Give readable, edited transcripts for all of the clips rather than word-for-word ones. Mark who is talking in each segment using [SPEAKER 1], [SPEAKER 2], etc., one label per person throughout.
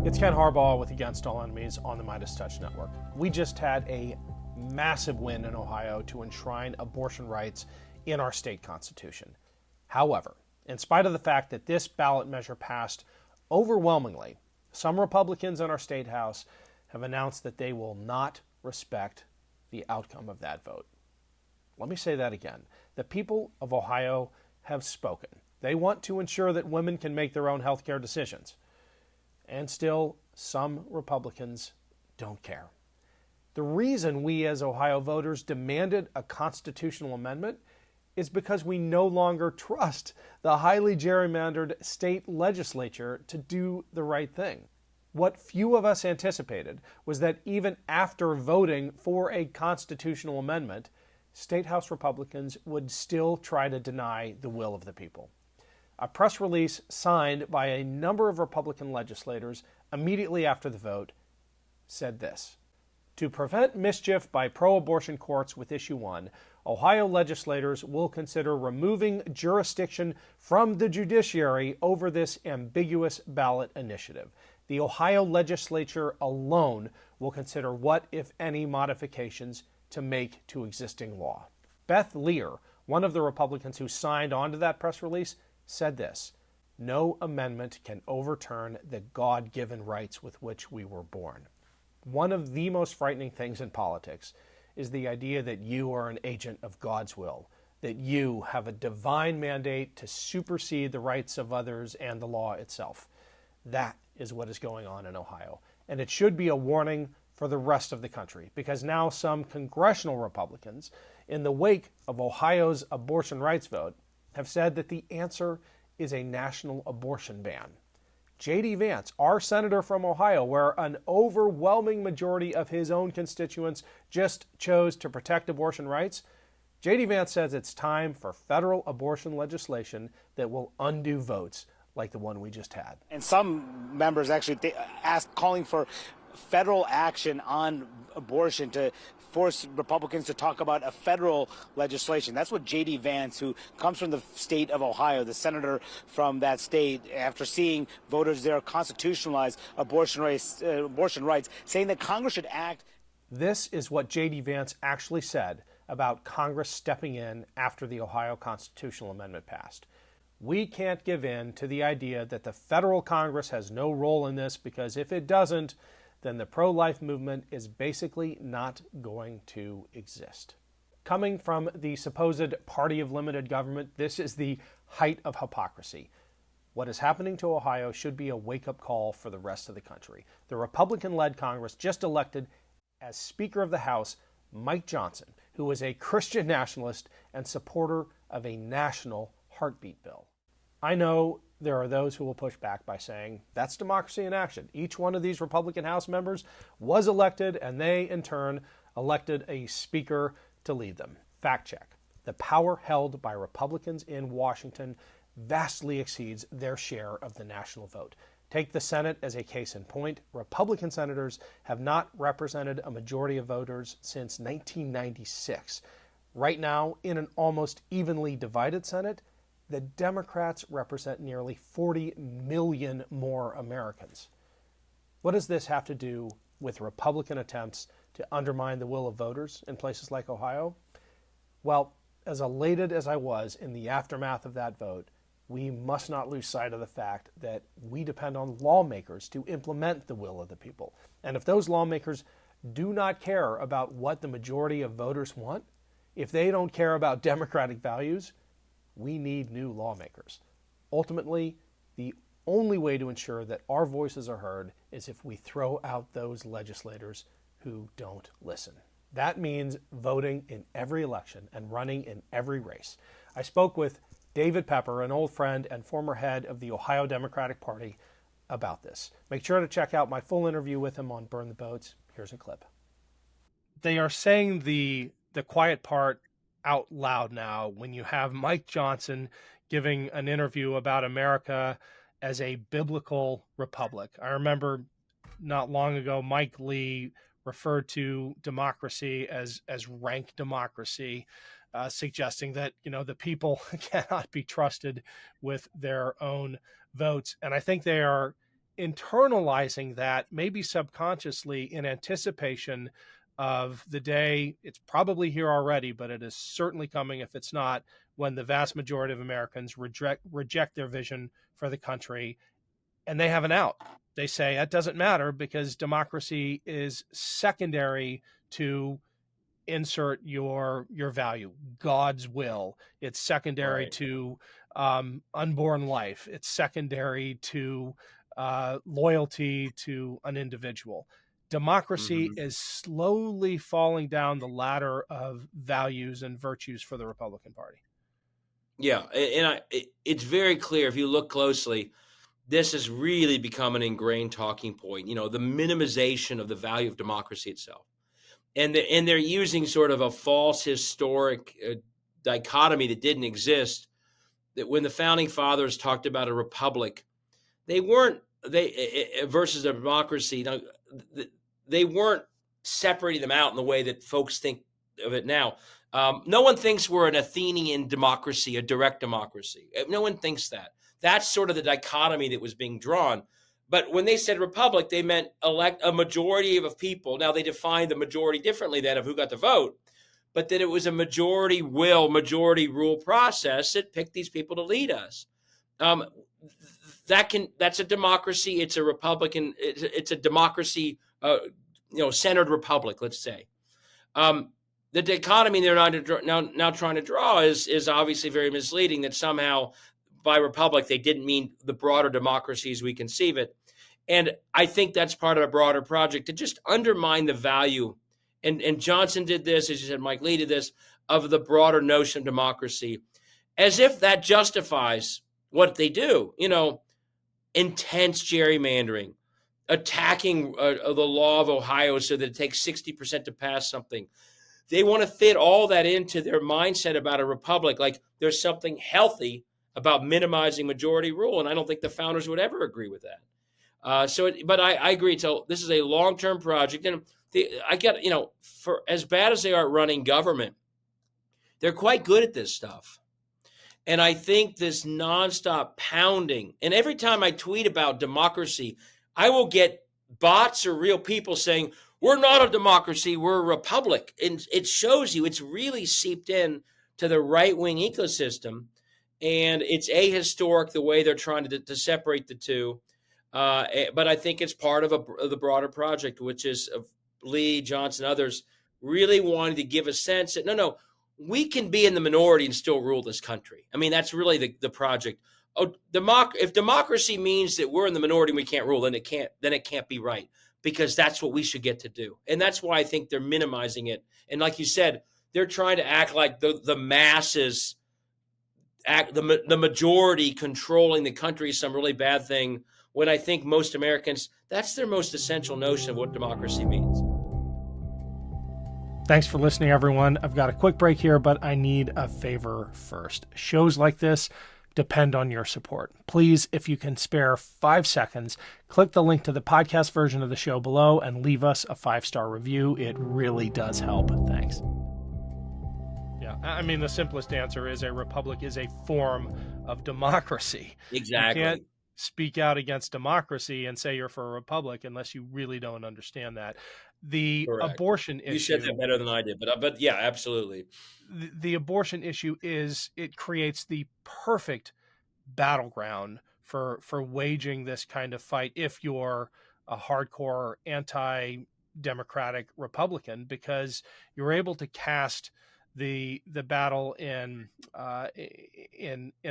[SPEAKER 1] It's Ken Harbaugh with Against All Enemies on the MeidasTouch Network. We just had a massive win in Ohio to enshrine abortion rights in our state constitution. However, in spite of the fact that this ballot measure passed overwhelmingly, some Republicans in our state house have announced that they will not respect the outcome of that vote. Let me say that again. The people of Ohio have spoken. They want to ensure that women can make their own health care decisions. And still, some Republicans don't care. The reason we as Ohio voters demanded a constitutional amendment is because we no longer trust the highly gerrymandered state legislature to do the right thing. What few of us anticipated was that even after voting for a constitutional amendment, State House Republicans would still try to deny the will of the people. A press release signed by a number of Republican legislators immediately after the vote said this: "To prevent mischief by pro-abortion courts with Issue 1, Ohio legislators will consider removing jurisdiction from the judiciary over this ambiguous ballot initiative. The Ohio legislature alone will consider what, if any, modifications to make to existing law." Beth Lear, one of the Republicans who signed onto that press release, said this: "No amendment can overturn the God-given rights with which we were born." One of the most frightening things in politics is the idea that you are an agent of God's will, that you have a divine mandate to supersede the rights of others and the law itself. That is what is going on in Ohio. And it should be a warning for the rest of the country, because now some congressional Republicans, in the wake of Ohio's abortion rights vote, have said that the answer is a national abortion ban. J.D. Vance, our senator from Ohio, where an overwhelming majority of his own constituents just chose to protect abortion rights, J.D. Vance says it's time for federal abortion legislation that will undo votes like the one we just had.
[SPEAKER 2] And some members actually calling for federal action on abortion to force Republicans to talk about a federal legislation. That's what J.D. Vance, who comes from the state of Ohio, the senator from that state, after seeing voters there constitutionalize abortion rights, saying that Congress should act.
[SPEAKER 1] This is what J.D. Vance actually said about Congress stepping in after the Ohio constitutional amendment passed. "We can't give in to the idea that the federal Congress has no role in this, because if it doesn't, then the pro-life movement is basically not going to exist." Coming from the supposed party of limited government, this is the height of hypocrisy. What is happening to Ohio should be a wake-up call for the rest of the country. The Republican-led Congress just elected as Speaker of the House Mike Johnson, who is a Christian nationalist and supporter of a national heartbeat bill. I know there are those who will push back by saying that's democracy in action. Each one of these Republican House members was elected, and they, in turn, elected a speaker to lead them. Fact check. The power held by Republicans in Washington vastly exceeds their share of the national vote. Take the Senate as a case in point. Republican senators have not represented a majority of voters since 1996. Right now, in an almost evenly divided Senate, the Democrats represent nearly 40 million more Americans. What does this have to do with Republican attempts to undermine the will of voters in places like Ohio? Well, as elated as I was in the aftermath of that vote, we must not lose sight of the fact that we depend on lawmakers to implement the will of the people. And if those lawmakers do not care about what the majority of voters want, if they don't care about democratic values, we need new lawmakers. Ultimately, the only way to ensure that our voices are heard is if we throw out those legislators who don't listen. That means voting in every election and running in every race. I spoke with David Pepper, an old friend and former head of the Ohio Democratic Party, about this. Make sure to check out my full interview with him on Burn the Boats. Here's a clip. They are saying the quiet part out loud now when you have Mike Johnson giving an interview about America as a biblical republic. I remember not long ago, Mike Lee referred to democracy as rank democracy, suggesting that, the people cannot be trusted with their own votes. And I think they are internalizing that, maybe subconsciously, in anticipation of the day. It's probably here already, but it is certainly coming if it's not, when the vast majority of Americans reject their vision for the country, and they have an out. They say that doesn't matter because democracy is secondary to insert your value, God's will. It's secondary to unborn life. It's secondary to loyalty to an individual. Democracy is slowly falling down the ladder of values and virtues for the Republican Party.
[SPEAKER 3] Yeah, and it's very clear if you look closely. This has really become an ingrained talking point. The minimization of the value of democracy itself. And they're using sort of a false historic dichotomy that didn't exist. That when the founding fathers talked about a republic, versus a democracy. They weren't separating them out in the way that folks think of it now. No one thinks we're an Athenian democracy, a direct democracy. No one thinks that. That's sort of the dichotomy that was being drawn. But when they said republic, they meant elect a majority of people. Now, they defined the majority differently than of who got the vote, but that it was a majority will, majority rule process that picked these people to lead us. That's a democracy. It's a Republican. It's a democracy, centered republic, let's say. The dichotomy they're now trying to draw is obviously very misleading, that somehow by republic they didn't mean the broader democracy as we conceive it. And I think that's part of a broader project to just undermine the value. And Johnson did this, as you said, Mike Lee did this, of the broader notion of democracy, as if that justifies what they do. Intense gerrymandering, attacking the law of Ohio so that it takes 60% to pass something. They want to fit all that into their mindset about a republic, like there's something healthy about minimizing majority rule. And I don't think the founders would ever agree with that. But I agree. So this is a long-term project. And for as bad as they are at running government, they're quite good at this stuff. And I think this nonstop pounding, and every time I tweet about democracy, I will get bots or real people saying, we're not a democracy, we're a republic. And it shows you it's really seeped in to the right-wing ecosystem. And it's ahistoric the way they're trying to separate the two. But I think it's part of the broader project, which is of Lee, Johnson, others really wanting to give a sense that, no, we can be in the minority and still rule this country. I mean, that's really the project. If democracy means that we're in the minority and we can't rule, then it can't be right, because that's what we should get to do. And that's why I think they're minimizing it. And like you said, they're trying to act like the masses, the majority controlling the country is some really bad thing, when I think most Americans, that's their most essential notion of what democracy means.
[SPEAKER 1] Thanks for listening, everyone. I've got a quick break here, but I need a favor first. Shows like this depend on your support. Please, if you can spare 5 seconds, click the link to the podcast version of the show below and leave us a 5-star review. It really does help. Thanks. Yeah, I mean, the simplest answer is a republic is a form of democracy.
[SPEAKER 3] Exactly.
[SPEAKER 1] You can't speak out against democracy and say you're for a republic unless you really don't understand that. The
[SPEAKER 3] Correct.
[SPEAKER 1] Abortion issue.
[SPEAKER 3] You said that better than I did, but yeah, absolutely.
[SPEAKER 1] The abortion issue it creates the perfect battleground for waging this kind of fight if you're a hardcore anti-democratic Republican, because you're able to cast the battle in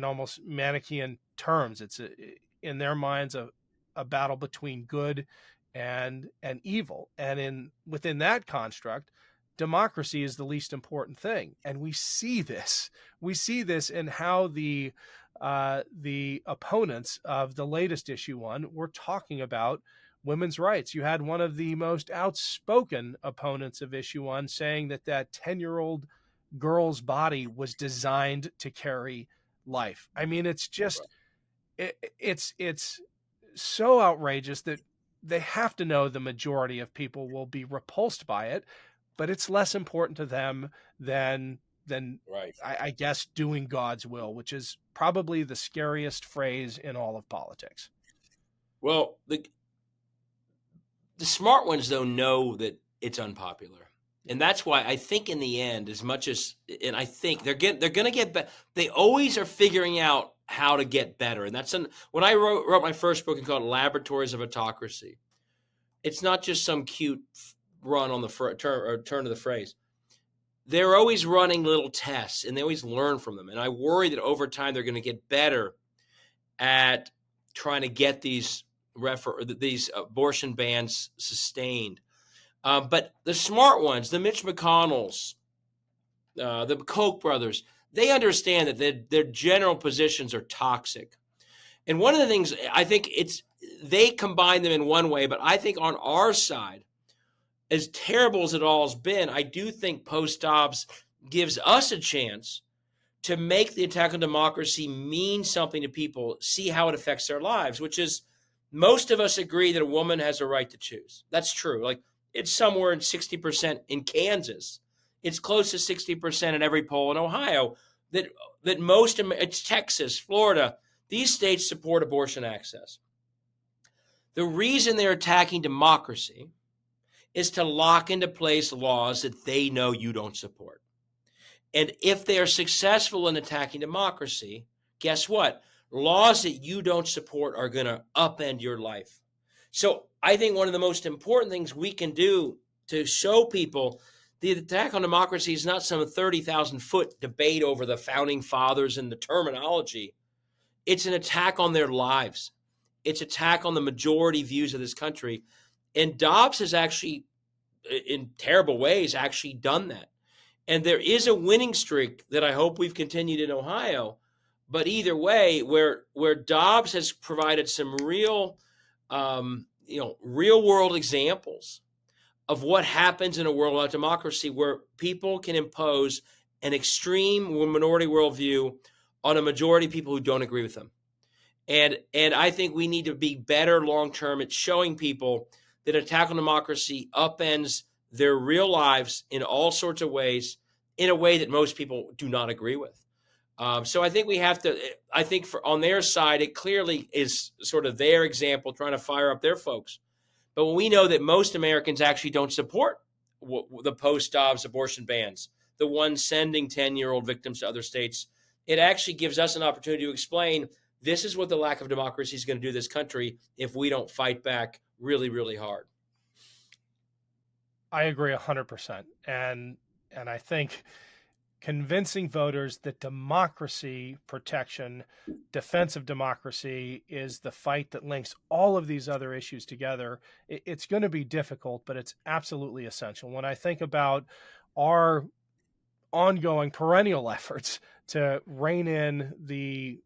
[SPEAKER 1] almost Manichaean terms. It's in their minds a battle between good and evil, and within that construct, democracy is the least important thing. And we see this in how the opponents of the latest issue 1 were talking about women's rights. You had one of the most outspoken opponents of issue 1 saying that 10-year-old girl's body was designed to carry life. I mean, it's just it's so outrageous that they have to know the majority of people will be repulsed by it, but it's less important to them than
[SPEAKER 3] right.
[SPEAKER 1] I guess doing God's will, which is probably the scariest phrase in all of politics.
[SPEAKER 3] Well, the smart ones, though, know that it's unpopular. And that's why I think in the end, as much as, and I think they're going to get better. They always are figuring out how to get better. And when I wrote my first book called Laboratories of Autocracy, it's not just some cute run on the turn of the phrase. They're always running little tests, and they always learn from them. And I worry that over time they're going to get better at trying to get these abortion bans sustained. But the smart ones, the Mitch McConnells, the Koch brothers, they understand that their general positions are toxic. And one of the things, I think they combine them in one way, but I think on our side, as terrible as it all has been, I do think post-Dobbs gives us a chance to make the attack on democracy mean something to people, see how it affects their lives, which is most of us agree that a woman has a right to choose. That's true. Like, it's somewhere in 60% in Kansas. It's close to 60% in every poll in Ohio. It's Texas, Florida. These states support abortion access. The reason they're attacking democracy is to lock into place laws that they know you don't support. And if they are successful in attacking democracy, guess what? Laws that you don't support are going to upend your life. So I think one of the most important things we can do to show people the attack on democracy is not some 30,000-foot debate over the founding fathers and the terminology. It's an attack on their lives. It's an attack on the majority views of this country. And Dobbs has actually, in terrible ways, actually done that. And there is a winning streak that I hope we've continued in Ohio. But either way, where Dobbs has provided some real world examples of what happens in a world without democracy, where people can impose an extreme minority worldview on a majority of people who don't agree with them. And I think we need to be better long-term at showing people that attack on democracy upends their real lives in all sorts of ways, in a way that most people do not agree with. So I think we have to, on their side, it clearly is sort of their example trying to fire up their folks. But when we know that most Americans actually don't support the post-Dobbs abortion bans, the ones sending 10-year-old victims to other states, it actually gives us an opportunity to explain this is what the lack of democracy is going to do to this country if we don't fight back really, really hard.
[SPEAKER 1] I agree 100%. And I think convincing voters that democracy protection, defense of democracy, is the fight that links all of these other issues together, it's going to be difficult, but it's absolutely essential. When I think about our ongoing perennial efforts to rein in the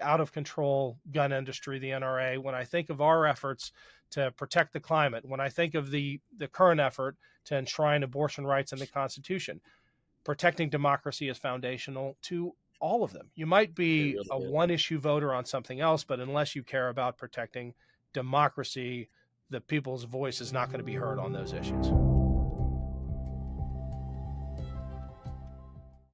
[SPEAKER 1] out-of-control gun industry, the NRA, when I think of our efforts to protect the climate, when I think of the current effort to enshrine abortion rights in the Constitution, protecting democracy is foundational to all of them. You might be a one-issue voter on something else, but unless you care about protecting democracy, the people's voice is not going to be heard on those issues.